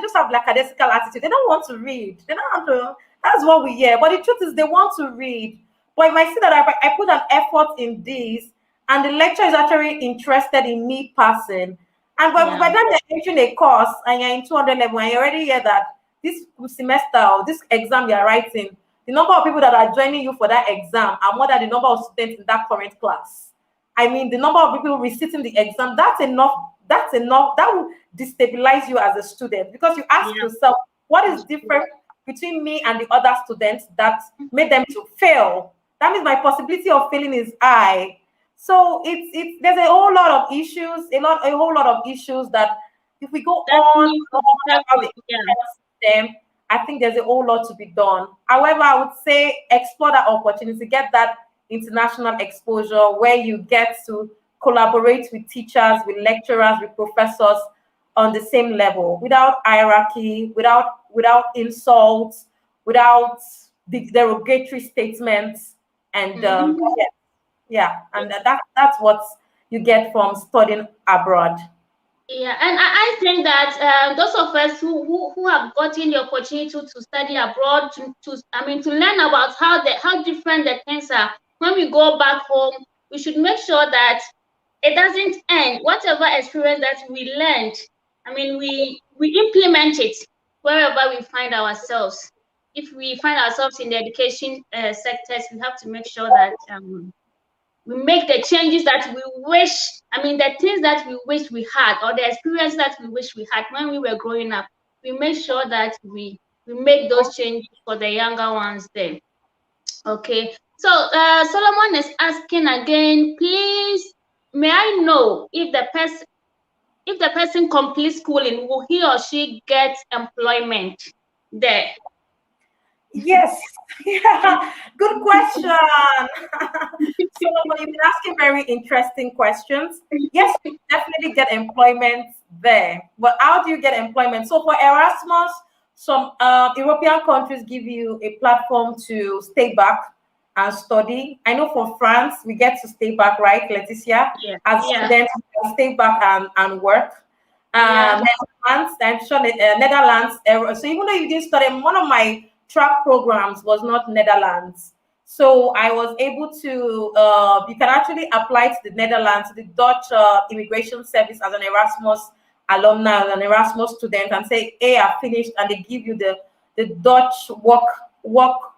just have lackadaisical attitude. They don't want to read. They don't want to. That's what we hear. But the truth is, they want to read. But if I see that I put an effort in this, and the lecturer is actually interested in me passing, and by the time you're entering a course and you're in 200 level, and you already hear that this semester or this exam you're writing, the number of people that are joining you for that exam are more than the number of students in that current class. I mean, the number of people receiving the exam, that's enough. That will destabilize you as a student, because you ask yourself, what is different between me and the other students that made them to fail? That means my possibility of failing is high. So there's a whole lot of issues, a whole lot of issues that if we go on about the system, I think there's a whole lot to be done. However, I would say explore that opportunity, get that international exposure where you get to collaborate with teachers, with lecturers, with professors on the same level, without hierarchy, without insults, without the derogatory statements, and and that's what you get from studying abroad. Yeah, and I think that those of us who have gotten the opportunity to study abroad, to learn about how different the things are, when we go back home, we should make sure that it doesn't end. Whatever experience that we learned, we implement it wherever we find ourselves. If we find ourselves in the education sectors, we have to make sure that we make the changes that we wish, the things that we wish we had, or the experience that we wish we had when we were growing up. We make sure that we make those changes for the younger ones there. Okay. So Solomon is asking again, please, may I know if the person completes schooling, will he or she get employment there? Yes. Yeah. Good question. Solomon, you've been asking very interesting questions. Yes, you definitely get employment there. But how do you get employment? So for Erasmus, some European countries give you a platform to stay back and study. I know for France, we get to stay back, right, Leticia? Yeah. As students, we can stay back and work. Netherlands, I'm sure Netherlands. So even though you didn't study, one of my track programs was not Netherlands. So I was able to, you can actually apply to the Netherlands, the Dutch Immigration Service as an Erasmus alumni, an Erasmus student, and say, hey, I finished, and they give you the Dutch work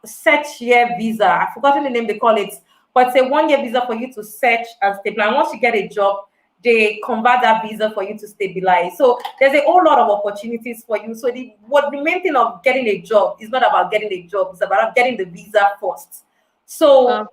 search year visa. I've forgotten the name they call it, but it's a 1-year visa for you to search and stabilize. And once you get a job, they convert that visa for you to stabilize. So there's a whole lot of opportunities for you. So the main thing of getting a job is not about getting a job, it's about getting the visa first. So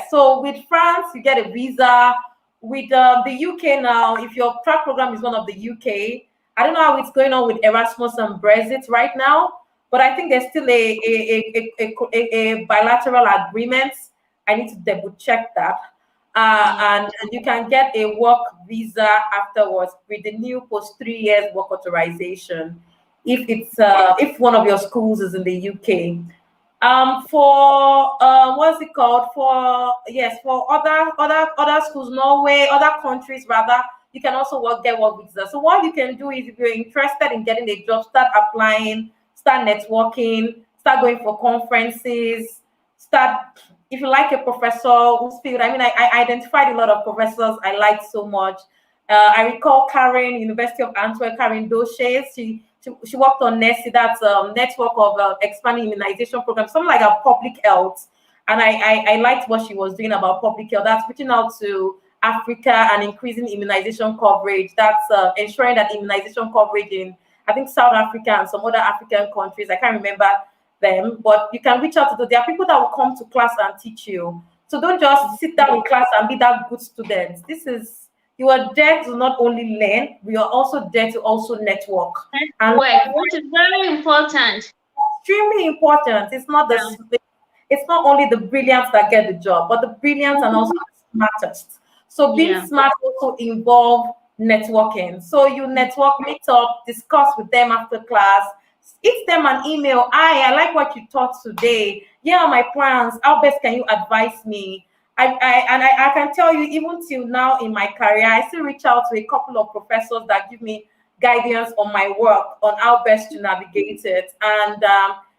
so with France, you get a visa. With the UK now, if your track program is one of the UK, I don't know how it's going on with Erasmus and Brexit right now, but I think there's still a bilateral agreement. I need to double check that. And you can get a work visa afterwards with the new post 3 years work authorization if it's if one of your schools is in the UK. For what's it called? For other schools, Norway, other countries rather, you can also get work visa. So what you can do is, if you're interested in getting a job, start applying, start networking, start going for conferences, if you like a professor who's field. I identified a lot of professors I liked so much. I recall Karen, University of Antwerp, Karen Doche. She worked on NESI, that's network of expanding immunization programs, something like a public health. And I liked what she was doing about public health. That's reaching out to Africa and increasing immunization coverage. That's ensuring that immunization coverage in, I think, South Africa and some other African countries. I can't remember them, but you can reach out to them. There are people that will come to class and teach you. So don't just sit down in class and be that good student. You are there to not only learn, we are also there to also network. Which is very important. Extremely important. It's not only the brilliance that get the job, but the brilliance and also the smartest. So being smart also involve networking. So you network, meet up, discuss with them after class, hit them an email. I like what you taught today. Here are my plans. How best can you advise me? I can tell you, even till now in my career, I still reach out to a couple of professors that give me guidance on my work, on how best to navigate it. And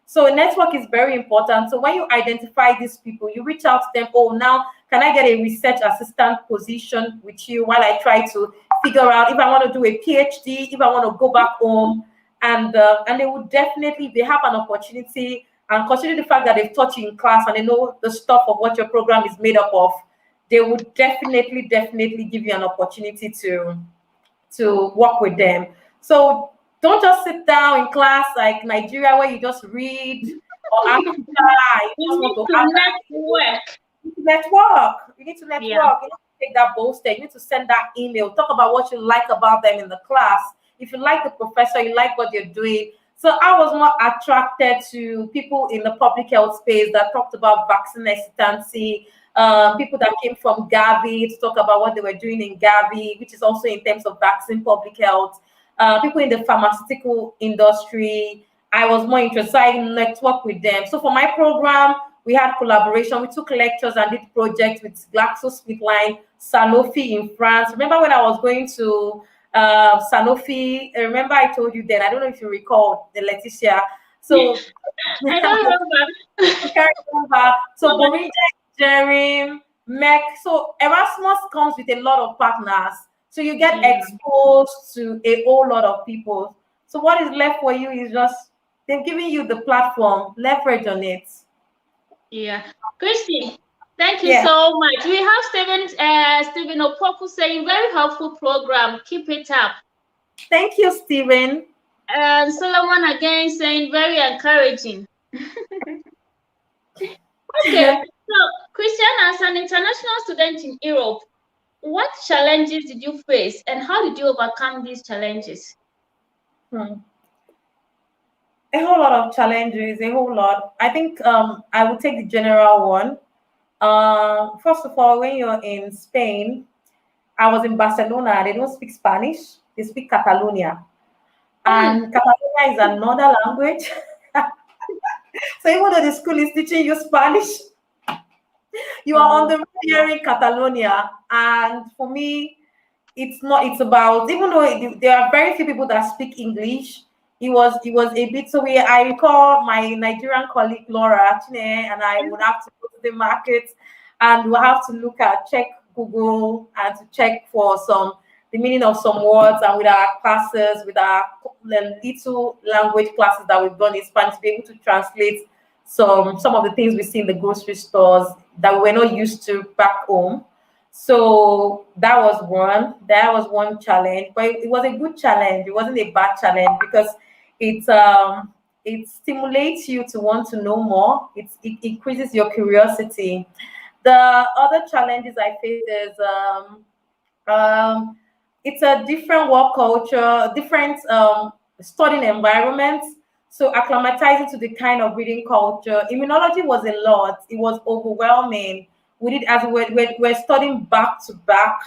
so network is very important. So when you identify these people, you reach out to them. Oh, now can I get a research assistant position with you while I try to figure out if I want to do a PhD, if I want to go back home. And they would definitely, if they have an opportunity, and considering the fact that they've taught you in class and they know the stuff of what your program is made up of, they would definitely give you an opportunity to work with them. So don't just sit down in class like Nigeria where you just read, or Africa. You need to network. You need to network. You need to take that bold step. You need to send that email. Talk about what you like about them in the class. If you like the professor, you like what they're doing. So I was more attracted to people in the public health space that talked about vaccine hesitancy, people that came from Gavi to talk about what they were doing in Gavi, which is also in terms of vaccine public health. people in the pharmaceutical industry. I was more interested. So I networked with them. So for my program, we had collaboration. We took lectures and did projects with GlaxoSmithKline, Sanofi in France. Remember when I was going to Sanofi? Remember I told you then. I don't know if you recall, the Leticia. So I don't remember. I can't remember. So Borinja Engineering, MEC. So Erasmus comes with a lot of partners. So you get exposed to a whole lot of people. So what is left for you is just they've given you the platform, leverage on it. Yeah. Christy, thank you Yeah. so much. We have Stephen Opoku saying very helpful program. Keep it up. Thank you, Stephen. And Solomon again saying very encouraging. Okay. So Christian, as an international student in Europe, what challenges did you face and how did you overcome these challenges? A whole lot of challenges, a whole lot. I think I will take the general one. First of all, when you're in Spain, I was in Barcelona. They don't speak Spanish; they speak Catalonia, and Catalonia is another language. So even though the school is teaching you Spanish, you are on the road hearing Catalonia, and for me, it's not. It's about even though there are very few people that speak English. It was a bit so we I recall my Nigerian colleague Laura Chine and I would have to go to the market and we'll have to check Google and to check for the meaning of some words and with our classes, with our little language classes that we've done in Spanish to be able to translate some of the things we see in the grocery stores that we're not used to back home. So that was one. That was one challenge, but it was a good challenge. It wasn't a bad challenge because it stimulates you to want to know more. It increases your curiosity. The other challenges I face is it's a different work culture, different studying environment. So acclimatizing to the kind of reading culture. Immunology was a lot. It was overwhelming. We did as we're studying back to back.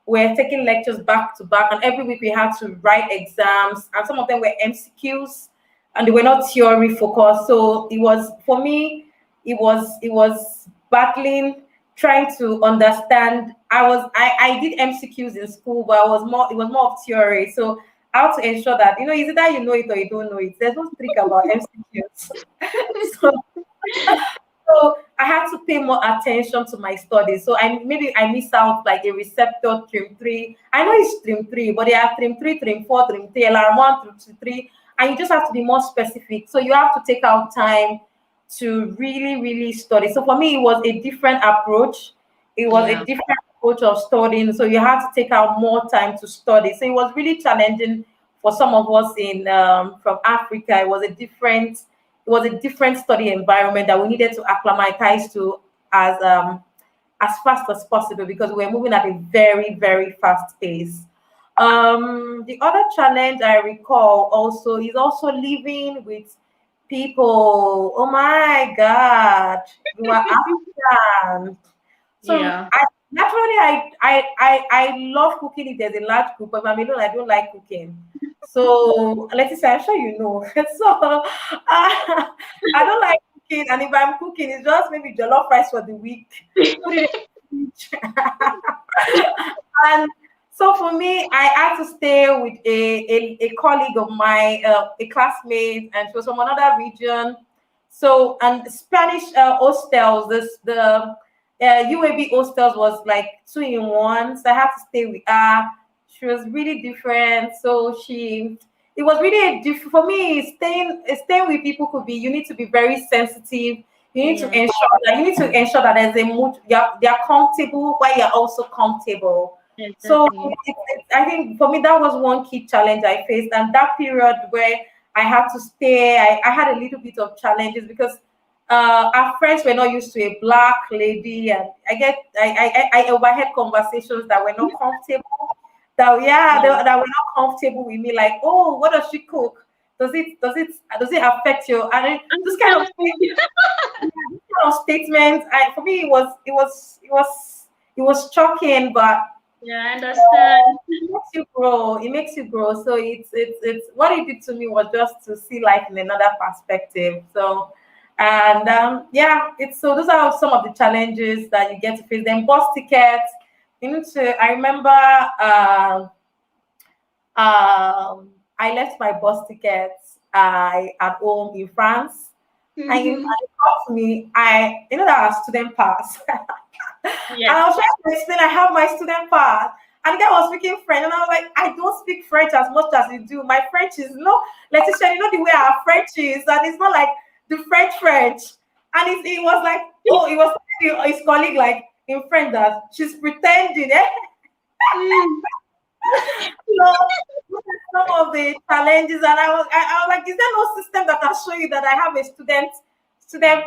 We're taking lectures back to back, and every week we had to write exams, and some of them were MCQs, and they were not theory focused. So it was for me, it was battling, trying to understand. I did MCQs in school, but it was more of theory. So how to ensure that is either you know it or you don't know it. There's no trick about MCQs. so, so I had to pay more attention to my studies. So maybe I miss out like a receptor stream 3. I know it's stream 3, but they are stream 3, stream 4, stream 3, LR1 through 3, and you just have to be more specific. So you have to take out time to really, really study. So for me, it was a different approach. It was a different approach of studying. So you have to take out more time to study. So it was really challenging for some of us in from Africa. It was a different study environment that we needed to acclimatize to as fast as possible because we're moving at a very, very fast pace. The other challenge I recall also is also living with people. Oh my God, you are African. So I love cooking if there's a large group, but if I'm alone, I don't like cooking. So let's say I'm sure you know. So I don't like cooking, and if I'm cooking, it's just maybe jollof rice for the week. Put it in the fridge. And so for me, I had to stay with a colleague of mine, a classmate, and she was from another region. So and Spanish hostels, the UAB hostels was like 2 in 1. So I had to stay with her. She was really different. So it was really different for me. Staying with people could be. You need to be very sensitive. You need to ensure that there's a mood. They're comfortable while you're also comfortable. Exactly. So I think for me that was one key challenge I faced, and that period where I had to stay, I had a little bit of challenges because our friends were not used to a black lady, and I overheard conversations that were not comfortable. That were not comfortable with me. Like, oh, what does she cook? Does it affect you? And this kind of thing, this kind of statements. For me, it was shocking, but Yeah, I understand. It makes you grow. It makes you grow. So it's what it did to me was just to see life in another perspective. So and yeah, it's so those are some of the challenges that you get to face. Then bus tickets. You need to. I remember I left my bus tickets at home in France. And Mhm. it cost me, that our student pass. And Yes. I was trying to explain I have my student pass. And the guy was speaking French. And I was like, I don't speak French as much as you do. My French is no, Letitia, you know the way our French is, and it's not like the French. And it was like, oh, it was his colleague like in French that she's pretending. Eh? Mm. So these are some of the challenges, and I was like, is there no system that can show you that I have a student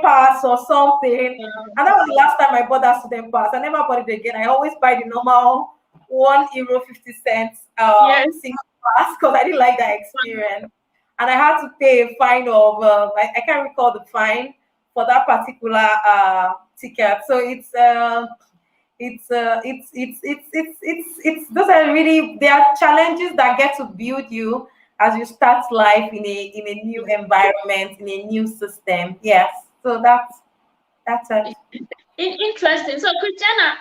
pass or something? And that was the last time I bought that student pass. I never bought it again. I always buy the normal €1.50 Yes. single pass because I didn't like that experience, and I had to pay a fine of I can't recall the fine for that particular ticket. So it's those are really there are challenges that get to build you as you start life in a new environment, in a new system. Yes, so that's it. Interesting. So, Christiana,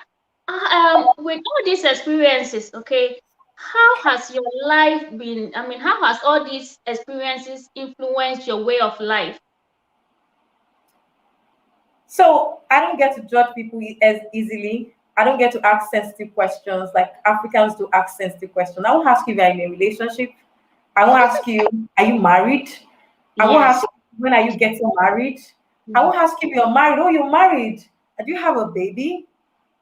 with all these experiences, okay, how has your life been? I mean, how has all these experiences influenced your way of life? So I don't get to judge people as easily. I don't get to ask sensitive questions like Africans do ask sensitive questions. I won't ask you if you're in a relationship. I won't ask you, are you married? I won't Yes. ask you, when are you getting married? I Mm. won't ask you if you're married. Oh, you're married. Do you have a baby?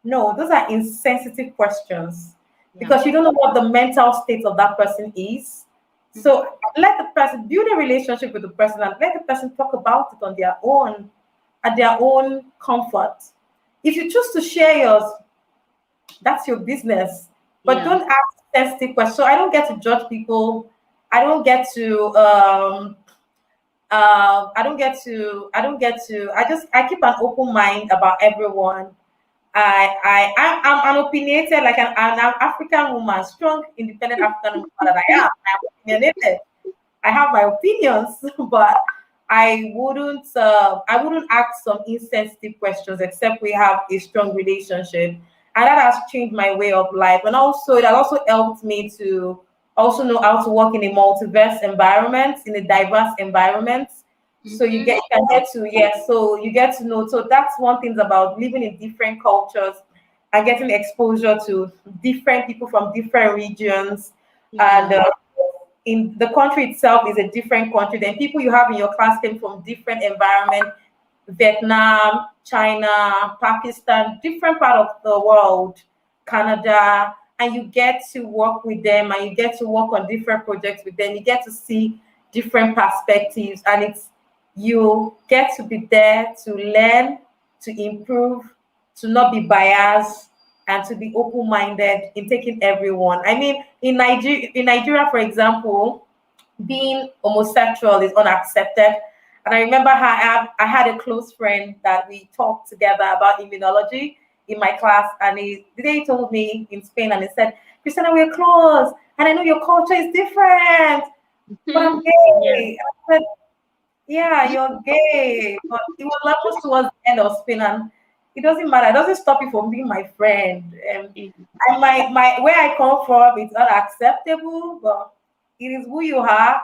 No, those are insensitive questions Yeah. because you don't know what the mental state of that person is. Mhm. So let the person build a relationship with the person and let the person talk about it on their own, at their own comfort. If you choose to share yours, that's your business. But Yeah. don't ask sensitive questions. So I don't get to judge people. I don't get to I keep an open mind about everyone. I'm opinionated like an African woman, strong, independent African woman that I am. I'm opinionated. I have my opinions, but I wouldn't ask some insensitive questions except we have a strong relationship, and that has changed my way of life. And also, it has also helped me to also know how to work in a multiverse environment, in a diverse environment. So Mhm. you can get to yes, so you get to know. So that's one thing about living in different cultures and getting exposure to different people from different regions and Yeah. in the country itself is a different country. Then people you have in your class came from different environment, Vietnam, China, Pakistan, different part of the world, Canada, and you get to work with them and you get to work on different projects with them. You get to see different perspectives, and it's you get to be there to learn, to improve, to not be biased, and to be open-minded in taking everyone. I mean, in Nigeria, for example, being homosexual is unaccepted. And I remember I had a close friend that we talked together about immunology in my class, and the day he told me in Spain, and he said, "Christina, we're close, and I know your culture is different, but I'm Mhm. Yeah. gay." And I said, "Yeah, you're gay," but it was levels towards the end of Spain, and it doesn't matter. It doesn't stop you from being my friend. And my where I come from, it's not acceptable, but it is who you are.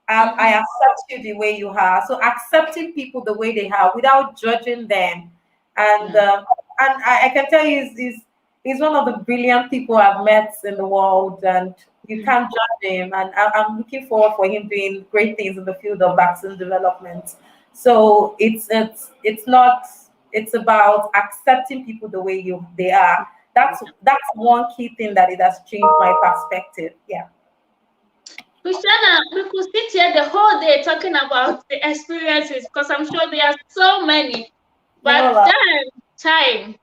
I Mhm. accept you the way you are. So accepting people the way they are without judging them, and Yeah. um, I can tell you, he's one of the brilliant people I've met in the world, and you Mhm. can't judge him. And I'm looking forward for him doing great things in the field of vaccine development. So it's not it's about accepting people the way they are. That's one key thing that it has changed my perspective. Yeah. Christiana, we could sit here the whole day talking about the experiences because I'm sure there are so many. But Never. time.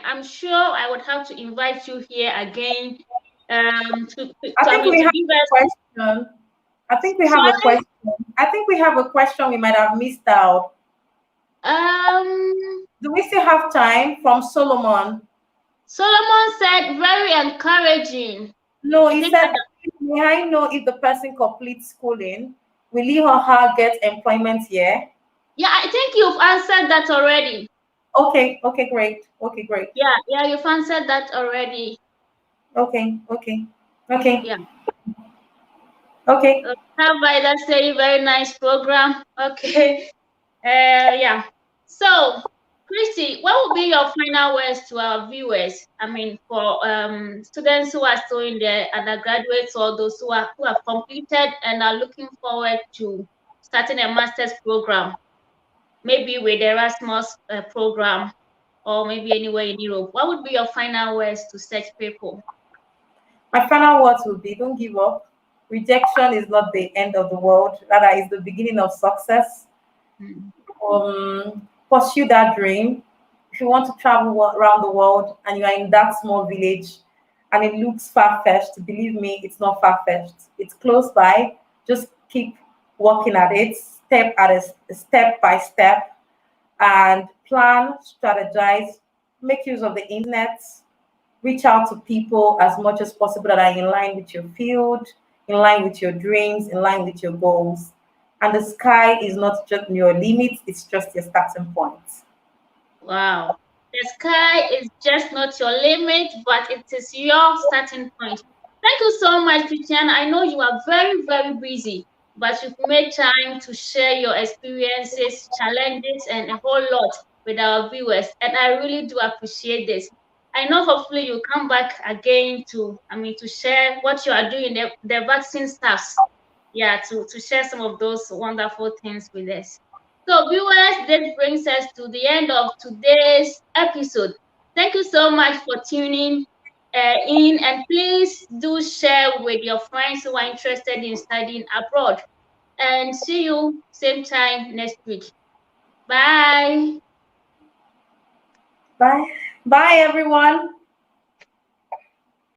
I'm sure I would have to invite you here again. I think we To have give a us. question. I think we have a Sorry. question. I think we have a question we might have missed out. Um. Do we still have time from Solomon? Solomon said very encouraging. No, I he think said, may I know if the person completes schooling, will he or her get employment here? yeah, I think you've answered that already. Okay, okay, great. Okay, great. Yeah, you've answered that already. Okay, okay, okay, Yeah. okay. How about that? Say very nice program. Okay. Yeah. So, Christy, what would be your final words to our viewers? I mean, for students who are still in their undergraduates or those who have completed and are looking forward to starting a master's program, maybe with the Erasmus program or maybe anywhere in Europe. What would be your final words to such people? My final words will be don't give up. Rejection is not the end of the world, rather, is the beginning of success. Mm. Pursue that dream. If you want to travel around the world and you are in that small village and it looks far fetched, believe me, it's not far fetched. It's close by. Just keep working at it, step by step, and plan, strategize, make use of the internet, reach out to people as much as possible that are in line with your field, in line with your dreams, in line with your goals. And the sky is not just your limit, it's just your starting point. Wow. The sky is just not your limit, but it is your starting point. Thank you so much, Christian. I know you are very, very busy, but you've made time to share your experiences, challenges, and a whole lot with our viewers. And I really do appreciate this. I know hopefully you'll come back again to share what you are doing, the vaccine stuffs. Yeah, to share some of those wonderful things with us. So, viewers, this brings us to the end of today's episode. Thank you so much for tuning in, and please do share with your friends who are interested in studying abroad. And see you same time next week. Bye. Bye. Bye, everyone.